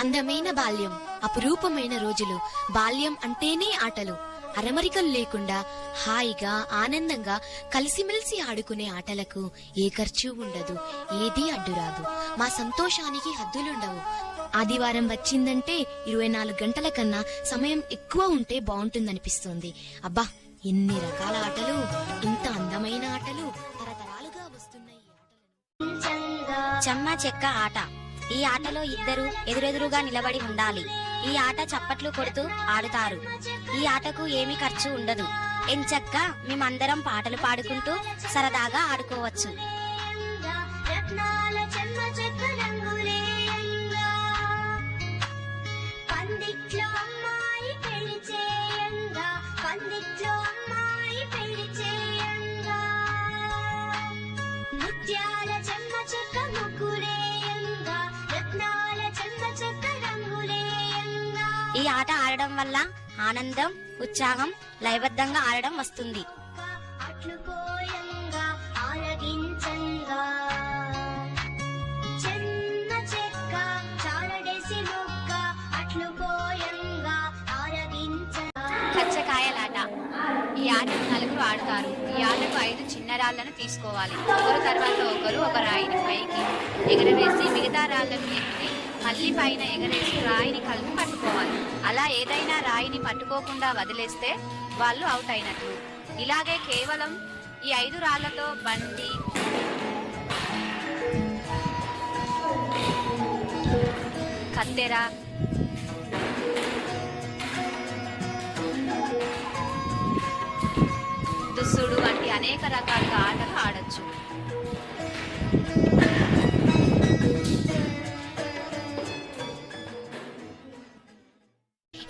అందమైన బాల్యం, అపురూపమైన రోజులు. బాల్యం అంటేనే ఆటలు. అరమరికలు లేకుండా హాయిగా ఆనందంగా కలిసిమెలిసి ఆడుకునే ఆటలకు ఏ ఖర్చు ఉండదు, ఏదీ అడ్డురాదు. మా సంతోషానికి హద్దులుండవు. ఆదివారం వచ్చిందంటే 24 గంటల కన్నా సమయం ఎక్కువ ఉంటే బాగుంటుందనిపిస్తుంది. అబ్బా, ఎన్ని రకాల ఆటలు, ఇంత అందమైన ఆటలు, తరతరాలుగా వస్తున్నాయి. చెమ్మ చెక్క ఆట. ఈ ఆటలో ఇద్దరు ఎదురెదురుగా నిలబడి ఉండాలి. ఈ ఆట చప్పట్లు కొడుతూ ఆడుతారు. ఈ ఆటకు ఏమీ ఖర్చు ఉండదు. ఎంచక్క మేమందరం పాటలు పాడుకుంటూ సరదాగా ఆడుకోవచ్చు. ఈ ఆట ఆడడం వల్ల ఆనందం, ఉత్సాహం, లయబద్ధంగా ఆడడం వస్తుంది. కచ్చకాయలాట. ఈ ఆటను నలుగురు ఆడతారు. ఈ ఆటకు 5 చిన్న రాళ్లను తీసుకోవాలి. ఒకరు తర్వాత ఒకరు ఒక రాయిని పైకి ఎగరవేసి మిగతా రాళ్లను ఎత్తి మళ్లీ పైన ఎగరేసి రాయిని కలిపి పట్టుకోవాలి. అలా ఏదైనా రాయిని పట్టుకోకుండా వదిలేస్తే వాళ్ళు అవుట్ అయినట్లు. ఇలాగే కేవలం ఈ 5 రాళ్లతో బండి, కత్తెర, దుస్సుడు వంటి అనేక రకాలుగా ఆటలు ఆడొచ్చు.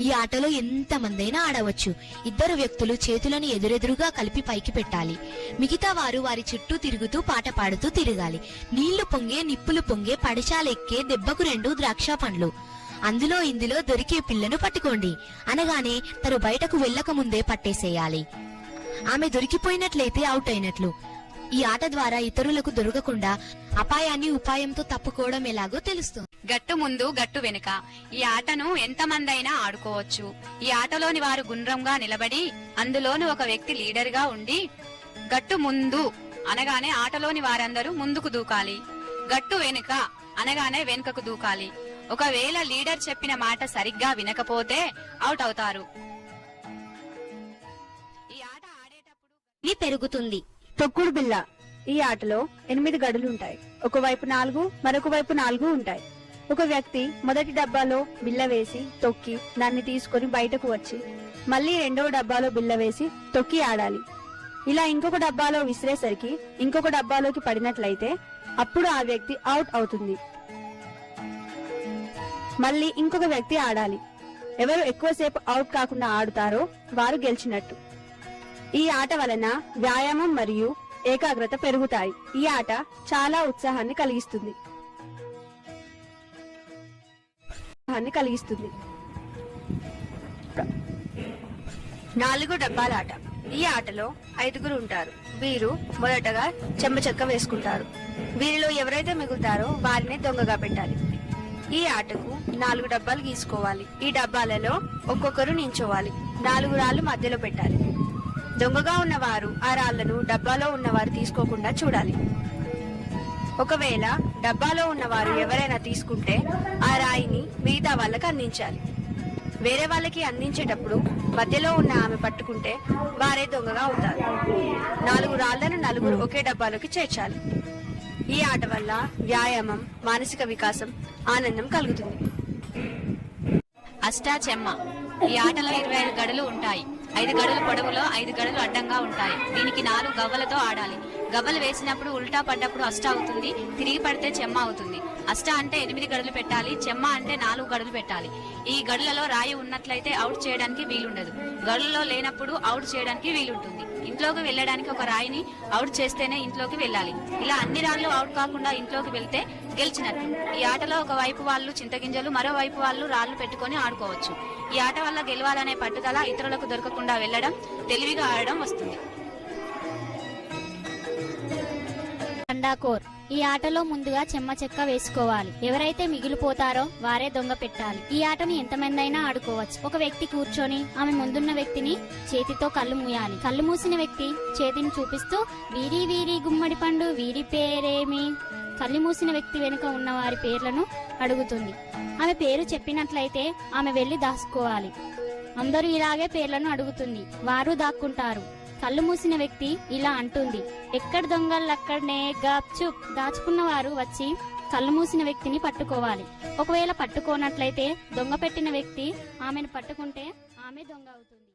ఈ ఆటలో ఎంత మందైనా ఆడవచ్చు. ఇద్దరు వ్యక్తులు చేతులను ఎదురెదురుగా కలిపి పైకి పెట్టాలి. మిగతా వారు వారి చుట్టూ తిరుగుతూ పాట పాడుతూ తిరగాలి. నీళ్లు పొంగే, నిప్పులు పొంగే, పడిచాలెక్కే, దెబ్బకు 2 ద్రాక్ష పండ్లు. అందులో ఇందులో దొరికే పిల్లను పట్టుకోండి అనగానే తను బయటకు వెళ్ళక ముందే పట్టేసేయాలి. ఆమె దొరికిపోయినట్లయితే అవుట్ అయినట్లు. ఈ ఆట ద్వారా ఇతరులకు దొరకకుండా అపాయాన్ని ఉపాయంతో తప్పుకోవడం ఎలాగో తెలుస్తుంది. గట్టు ముందు, గట్టు వెనుక. ఈ ఆటను ఎంతమందైనా ఆడుకోవచ్చు. ఈ ఆటలోని వారు గుండ్రంగా నిలబడి అందులోని ఒక వ్యక్తి లీడర్ గా ఉండి గట్టు ముందు అనగానే ఆటలోని వారందరూ ముందుకు దూకాలి. గట్టు వెనుక అనగానే వెనుకకు దూకాలి. ఒకవేళ లీడర్ చెప్పిన మాట సరిగ్గా వినకపోతే అవుట్ అవుతారు. ఈ ఆట ఆడేటప్పుడు పెరుగుతుంది. తొక్కుడు బిల్ల. ఈ ఆటలో 8 గడులుంటాయి. ఒకవైపు 4, మరొక వైపు 4 ఉంటాయి. ఒక వ్యక్తి మొదటి డబ్బాలో బిల్ల వేసి తొక్కి దాన్ని తీసుకుని బయటకు వచ్చి మళ్లీ రెండవ డబ్బాలో బిల్ల వేసి తొక్కి ఆడాలి. ఇలా ఇంకొక డబ్బాలో విసిరేసరికి ఇంకొక డబ్బాలోకి పడినట్లయితే అప్పుడు ఆ వ్యక్తి అవుట్ అవుతుంది. మళ్లీ ఇంకొక వ్యక్తి ఆడాలి. ఎవరు ఎక్కువసేపు అవుట్ కాకుండా ఆడుతారో వారు గెలిచినట్టు. ఈ ఆట వలన వ్యాయామం మరియు ఏకాగ్రత పెరుగుతాయి. ఈ ఆట చాలా ఉత్సాహాన్ని కలిగిస్తుంది. 4 డబ్బాల ఆట. ఈ ఆటలో 5గురు ఉంటారు. వీరు మొదటగా చెమ్మ చెక్క వేసుకుంటారు. వీరిలో ఎవరైతే మిగులుతారో వారిని దొంగగా పెట్టాలి. ఈ ఆటకు 4 డబ్బాలు గీసుకోవాలి. ఈ డబ్బాలలో ఒక్కొక్కరు నించోవాలి. 4 రాళ్లు మధ్యలో పెట్టాలి. దొంగగా ఉన్నవారు ఆ రాళ్లను డబ్బాలో ఉన్నవారు తీసుకోకుండా చూడాలి. ఒకవేళ డబ్బాలో ఉన్నవారు ఎవరైనా తీసుకుంటే ఆ రాయిని మిగతా వాళ్ళకి అందించాలి. వేరే వాళ్ళకి అందించేటప్పుడు మధ్యలో ఉన్న ఆమె పట్టుకుంటే వారే దొంగగా అవుతారు. 4 రాళ్లను నలుగురు ఒకే డబ్బాలోకి చేర్చాలి. ఈ ఆట వల్ల వ్యాయామం, మానసిక వికాసం, ఆనందం కలుగుతుంది. అష్టాచెమ్మ. ఈ ఆటలో 25 గడులు ఉంటాయి. 5 గడుల పొడవులో 5 గడులు అడ్డంగా ఉంటాయి. దీనికి 4 గవ్వలతో ఆడాలి. గవ్వలు వేసినప్పుడు ఉల్టా పడ్డప్పుడు అష్ట అవుతుంది, తిరిగి పడితే చెమ్మ అవుతుంది. అష్ట అంటే 8 గడులు పెట్టాలి, చెమ్మ అంటే 4 గడులు పెట్టాలి. ఈ గడులలో రాయి ఉన్నట్లయితే అవుట్ చేయడానికి వీలుండదు. గడులలో లేనప్పుడు అవుట్ చేయడానికి వీలుంటుంది. ఇంట్లోకి వెళ్ళడానికి ఒక రాయిని అవుట్ చేస్తేనే ఇంట్లోకి వెళ్ళాలి. ఇలా అన్ని రాళ్లు అవుట్ కాకుండా ఇంట్లోకి వెళ్తే గెలిచినట్టు. ఈ ఆటలో ఒక వైపు వాళ్ళు చింతగింజలు, మరోవైపు వాళ్ళు రాళ్లు పెట్టుకుని ఆడుకోవచ్చు. ఈ ఆట వల్ల గెలవాలనే పట్టుదల, ఇతరులకు దొరకకుండా వెళ్లడం, తెలివిగా ఆడడం వస్తుంది. తండాకోర్. ఈ ఆటలో ముందుగా చెమ్మ చెక్క వేసుకోవాలి. ఎవరైతే మిగిలిపోతారో వారే దొంగ పెట్టాలి. ఈ ఆటను ఎంతమంది అయినా ఆడుకోవచ్చు. ఒక వ్యక్తి కూర్చొని ఆమె ముందున్న వ్యక్తిని చేతితో కళ్ళు మూయాలి. కళ్ళు మూసిన వ్యక్తి చేతిని చూపిస్తూ వీరి వీరి గుమ్మడి పండు వీరి పేరేమి. కళ్ళు మూసిన వ్యక్తి వెనుక ఉన్న వారి పేర్లను అడుగుతుంది. ఆమె పేరు చెప్పినట్లయితే ఆమె వెళ్లి దాచుకోవాలి. అందరూ ఇలాగే పేర్లను అడుగుతుంది. వారు దాక్కుంటారు. కళ్ళు మూసిన వ్యక్తి ఇలా అంటుంది, ఎక్కడ దొంగలక్కడనే గప్ చుప్. దాచుకున్న వారు వచ్చి కళ్ళు మూసిన వ్యక్తిని పట్టుకోవాలి. ఒకవేళ పట్టుకోనట్లయితే దొంగ పెట్టిన వ్యక్తి ఆమెను పట్టుకుంటే ఆమె దొంగ అవుతుంది.